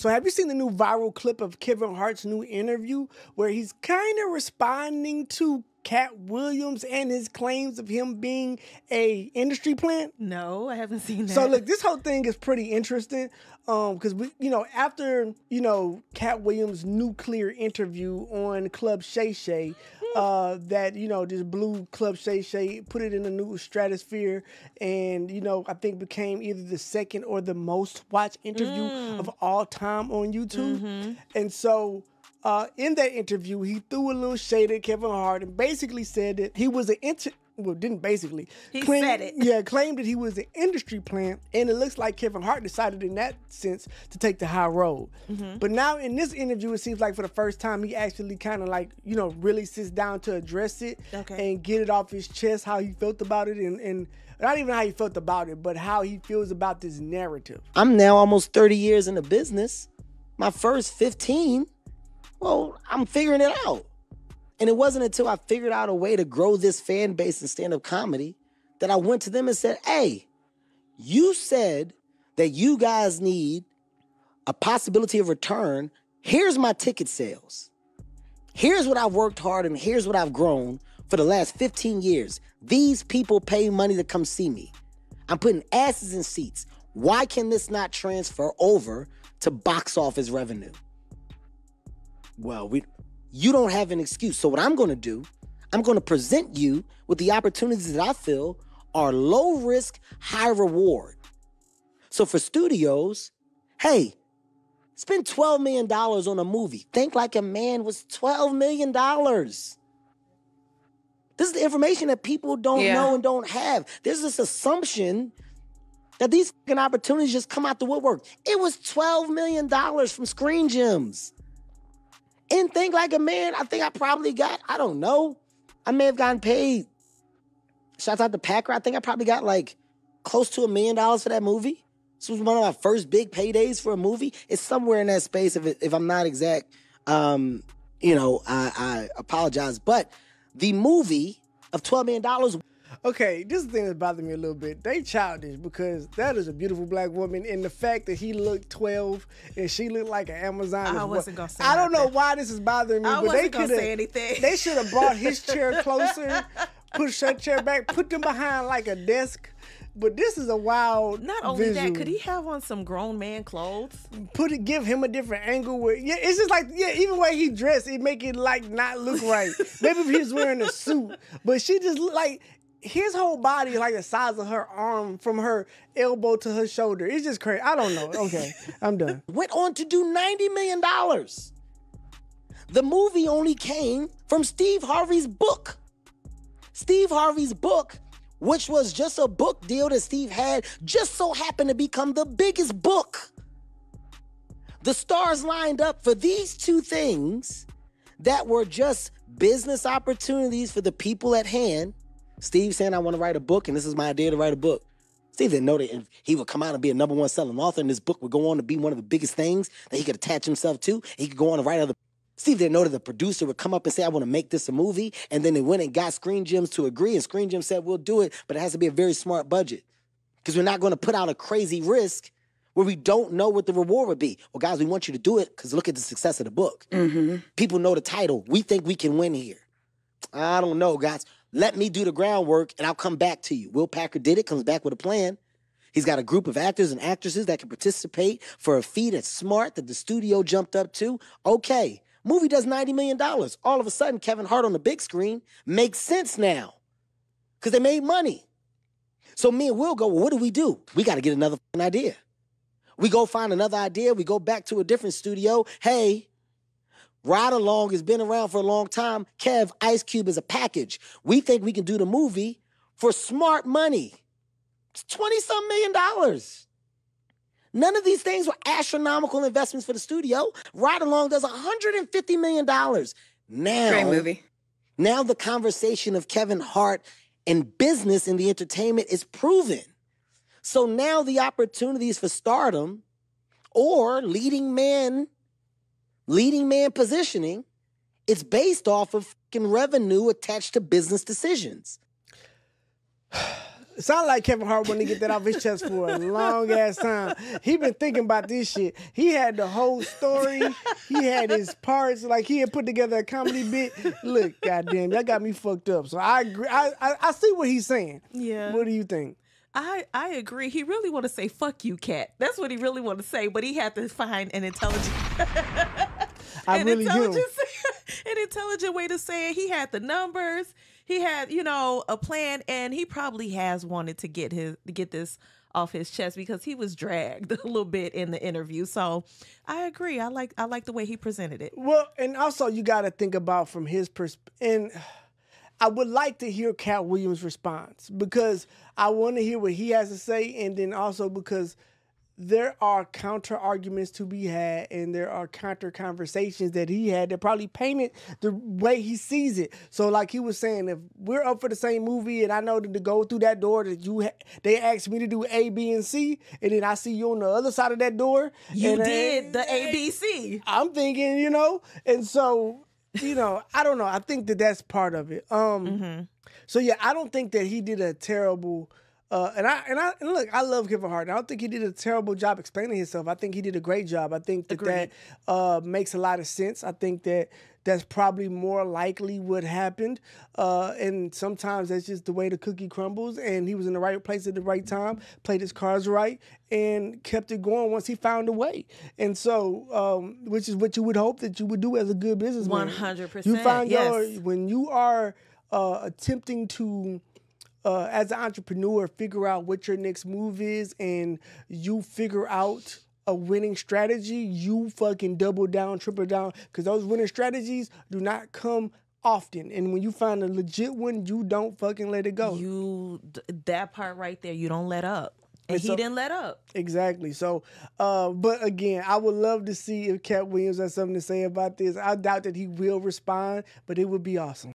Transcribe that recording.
So have you seen the new viral clip of Kevin Hart's new interview where he's kind of responding to Katt Williams and his claims of him being a industry plant? No, I haven't seen that. So look, this whole thing is pretty interesting because after Katt Williams' nuclear interview on Club Shay Shay, that this blue Club Shay Shay put it in a new stratosphere, and I think became either the second or the most watched interview of all time on YouTube, and so. In that interview, he threw a little shade at Kevin Hart and basically said that he was didn't basically. He said it. Yeah, claimed that he was an industry plant, and it looks like Kevin Hart decided in that sense to take the high road. But now in this interview, it seems like for the first time, he actually kind of really sits down to address it and get it off his chest, how he felt about it, and not even how he felt about it, but how he feels about this narrative. I'm now almost 30 years in the business. My first 15, well, I'm figuring it out. And it wasn't until I figured out a way to grow this fan base in stand-up comedy that I went to them and said, hey, you said that you guys need a possibility of return. Here's my ticket sales. Here's what I've worked hard and here's what I've grown for the last 15 years. These people pay money to come see me. I'm putting asses in seats. Why can this not transfer over to box office revenue? Well, you don't have an excuse. So what I'm going to do, I'm going to present you with the opportunities that I feel are low risk, high reward. So for studios, hey, spend $12 million on a movie. Think Like a Man was $12 million. This is the information that people don't know and don't have. There's this assumption that these fucking opportunities just come out the woodwork. It was $12 million from Screen Gems. And Think Like a Man, I think I probably got, I don't know. I may have gotten paid. Shouts out to Packer. I think I probably got close to $1 million for that movie. This was one of my first big paydays for a movie. It's somewhere in that space if I'm not exact. I apologize. But the movie of $12 million. Okay, this is the thing that's bothering me a little bit. They childish because that is a beautiful black woman, and the fact that he looked 12 and she looked like an Amazon. I wasn't gonna say. I don't know why this is bothering me, but they could say anything. They should have brought his chair closer, pushed her chair back, put them behind like a desk. But this is a wild. Not only visual. that, could he have on some grown man clothes? Give him a different angle. Where it's just even the way he dressed, it make it not look right. Maybe if he was wearing a suit, but she just looked like. His whole body is like the size of her arm from her elbow to her shoulder. It's just crazy. I don't know. Okay, I'm done. Went on to do $90 million. The movie only came from Steve Harvey's book. Steve Harvey's book, which was just a book deal that Steve had, just so happened to become the biggest book. The stars lined up for these two things that were just business opportunities for the people at hand. Steve saying, I want to write a book, and this is my idea to write a book. Steve didn't know that he would come out and be a #1 selling author, and this book would go on to be one of the biggest things that he could attach himself to. He could go on and write other. Steve didn't know that the producer would come up and say, I want to make this a movie, and then they went and got Screen Gems to agree, and Screen Gems said, we'll do it, but it has to be a very smart budget because we're not going to put out a crazy risk where we don't know what the reward would be. Well, guys, we want you to do it because look at the success of the book. People know the title. We think we can win here. I don't know, guys. Let me do the groundwork, and I'll come back to you. Will Packer did it, comes back with a plan. He's got a group of actors and actresses that can participate for a fee that's smart that the studio jumped up to. Okay, movie does $90 million. All of a sudden, Kevin Hart on the big screen makes sense now because they made money. So me and Will go, well, what do? We got to get another idea. We go find another idea. We go back to a different studio. Hey, Ride Along has been around for a long time. Kev, Ice Cube is a package. We think we can do the movie for smart money. It's $20-some million. None of these things were astronomical investments for the studio. Ride Along does $150 million. Now, great movie. Now the conversation of Kevin Hart and business in the entertainment is proven. So now the opportunities for stardom or leading man positioning, it's based off of fucking revenue attached to business decisions. It sounded like Kevin Hart wanted to get that off his chest for a long ass time. He been thinking about this shit. He had the whole story. He had his parts. Like he had put together a comedy bit. Look, goddamn, that got me fucked up. So I agree. I see what he's saying. Yeah. What do you think? I agree. He really want to say "fuck you, Katt." That's what he really want to say, but he had to find an intelligent, an intelligent way to say it. He had the numbers. He had, a plan, and he probably has wanted to get this off his chest because he was dragged a little bit in the interview. So I agree. I like the way he presented it. Well, and also you got to think about from his perspective. And I would like to hear Katt Williams' response because I want to hear what he has to say, and then also because there are counter arguments to be had, and there are counter conversations that he had that probably painted the way he sees it. So, like he was saying, if we're up for the same movie, and I know that to go through that door that they asked me to do A, B, and C, and then I see you on the other side of that door, you did the A, B, C. I'm thinking, and so. I don't know. I think that that's part of it. So yeah, I don't think that he did a terrible. And look, I love Kevin Hart. I don't think he did a terrible job explaining himself. I think he did a great job. I think that makes a lot of sense. I think that that's probably more likely what happened. And sometimes that's just the way the cookie crumbles. And he was in the right place at the right time, played his cards right, and kept it going once he found a way. And so, which is what you would hope that you would do as a good businessman. 100%. You find when you are attempting to, as an entrepreneur, figure out what your next move is, and you figure out a winning strategy, you fucking double down, triple down, because those winning strategies do not come often. And when you find a legit one, you don't fucking let it go. That part right there, you don't let up. And he didn't let up. Exactly. So, but again, I would love to see if Katt Williams has something to say about this. I doubt that he will respond, but it would be awesome.